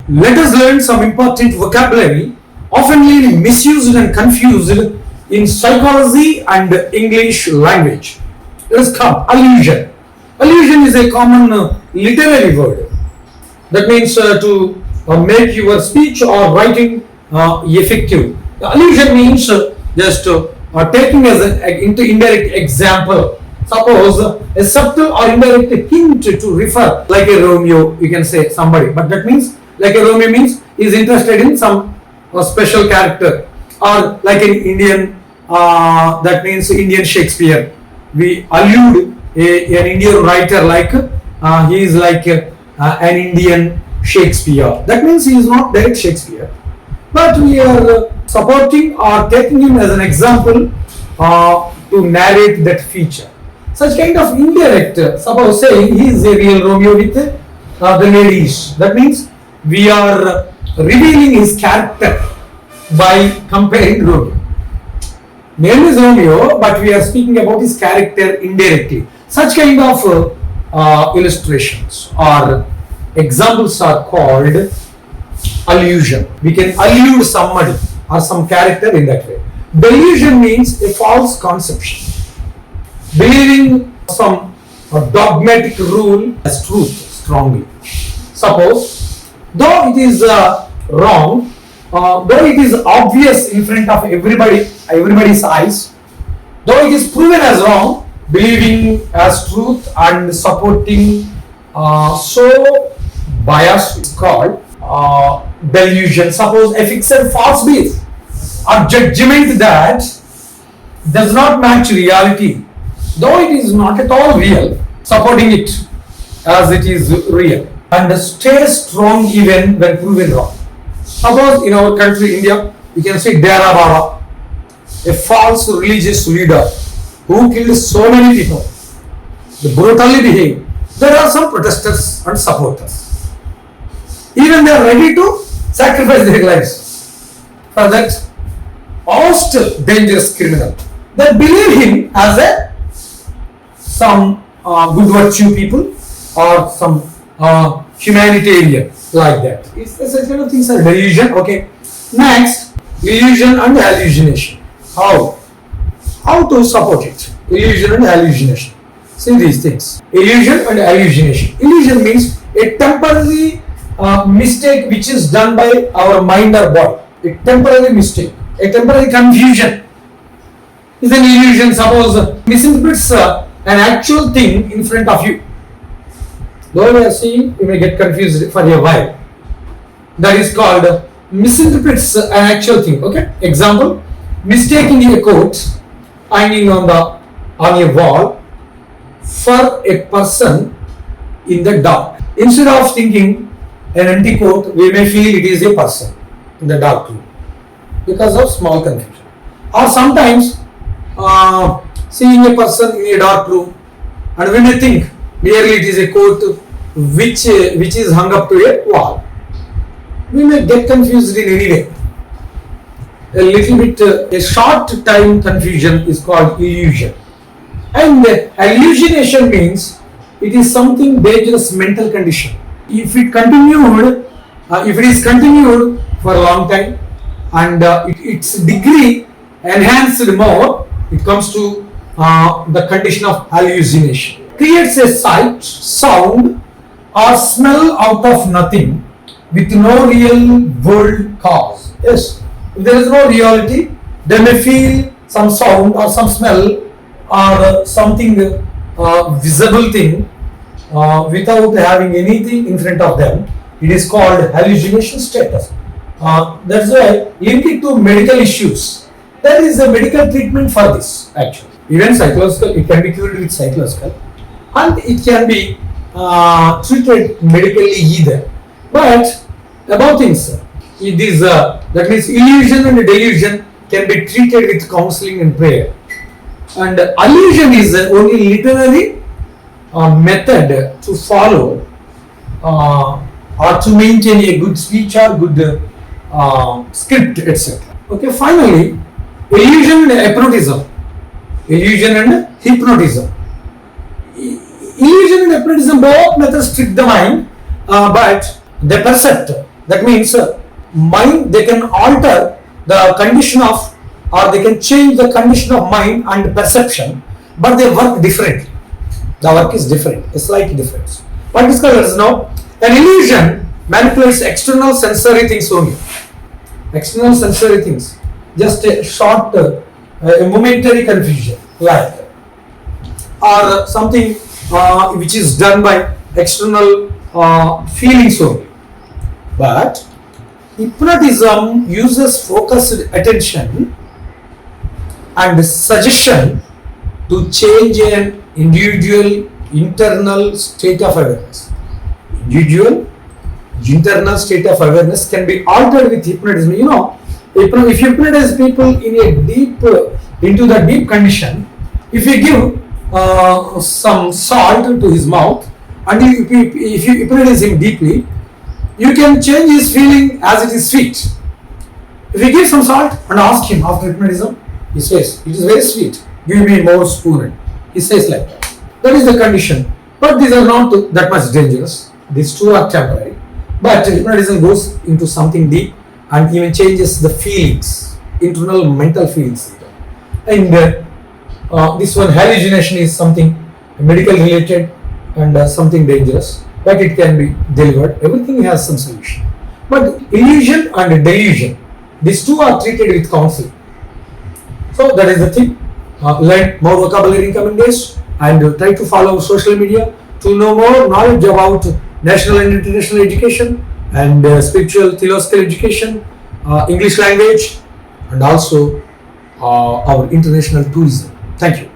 Let us learn some important vocabulary oftenly misused and confused in psychology and English language. Let us come. Allusion. Allusion is a common literary word. That means to make your speech or writing effective. Allusion means just taking as an indirect example. Suppose a subtle or indirect hint to refer, like a Romeo, you can say somebody, but that means like a Romeo means is interested in some special character, or like an Indian, that means Indian Shakespeare. We allude an Indian writer like he is like an Indian Shakespeare. That means he is not direct Shakespeare, but we are supporting or taking him as an example to narrate that feature. Such kind of indirect, suppose saying he is a real Romeo with the ladies. That means we are revealing his character by comparing Romeo. Name is Romeo, but we are speaking about his character indirectly. Such kind of illustrations or examples are called allusion. We can allude somebody or some character in that way. Delusion means a false conception, believing some dogmatic rule as truth strongly. Suppose, though it is wrong, though it is obvious in front of everybody's eyes, though it is proven as wrong, believing as truth and supporting so bias is called delusion. Suppose a fixed false belief or judgment that does not match reality, though it is not at all real, supporting it as it is real and stay strong even when proven wrong. Suppose in our country, India, you can say Dera Baba, a false religious leader who killed so many people, they brutally behaved. There are some protesters and supporters. Even they are ready to sacrifice their lives for that most dangerous criminal. They believe him as a some good virtue people or some humanitarian like that. Such kind of things are delusion. Okay. Next, illusion and hallucination. How to support it? Illusion and hallucination. See these things. Illusion and hallucination. Illusion means a temporary mistake which is done by our mind or body. A temporary mistake, a temporary confusion is an illusion. Suppose misinterprets an actual thing in front of you. Though you are seeing, you may get confused for a while. That is called misinterprets an actual thing. Okay. Example: mistaking a coat hanging on a wall for a person in the dark. Instead of thinking an empty coat, we may feel it is a person in the dark room because of small confusion. Or sometimes seeing a person in a dark room and we may think merely it is a coat which is hung up to a wall. We may get confused in any way. A little bit, a short time confusion is called illusion. And hallucination means it is something dangerous mental condition. If it is continued for a long time and its degree enhanced more, it comes to the condition of hallucination. Creates a sight, sound or smell out of nothing with no real world cause. Yes, if there is no reality, they may feel some sound or some smell or something visible thing without having anything in front of them. It is called hallucination status. That's why link it to medical issues. There is a medical treatment for this actually. Even psychological, it can be cured with psychological, and it can be treated medically either. But above things, it is that means illusion and delusion can be treated with counseling and prayer. And allusion is only literary method to follow or to maintain a good speech or good script, etc. Okay, finally, illusion and hypnotism. Illusion and hypnotism. Illusion and hypnotism, both methods trick the mind, but they percept That means mind, they can alter the condition of, or they can change the condition of mind and perception, but they work differently. The work is different, a slight difference. What is called as now? An illusion manipulates external sensory things only. External sensory things, just a short, a momentary confusion, like, or something which is done by external feelings only. But hypnotism uses focused attention and suggestion to change an individual internal state of awareness. Individual internal state of awareness can be altered with hypnotism. You know, if you hypnotize people in a deep, into the deep condition, if you give some salt to his mouth and if you hypnotize him deeply, you can change his feeling as it is sweet. If you give some salt and ask him after hypnotism, he says, it is very sweet, give me more spoon. He says like that. That is the condition. But these are not that much dangerous. These two are temporary. But hypnotism goes into something deep and even changes the feelings, internal mental feelings. And this one, hallucination, is something medical related and something dangerous, but it can be delivered. Everything has some solution. But illusion and delusion, these two are treated with counseling. So that is the thing. Learn more vocabulary in coming days and try to follow social media to know more knowledge about national and international education and spiritual theological education, English language, and also our international tourism. Thank you.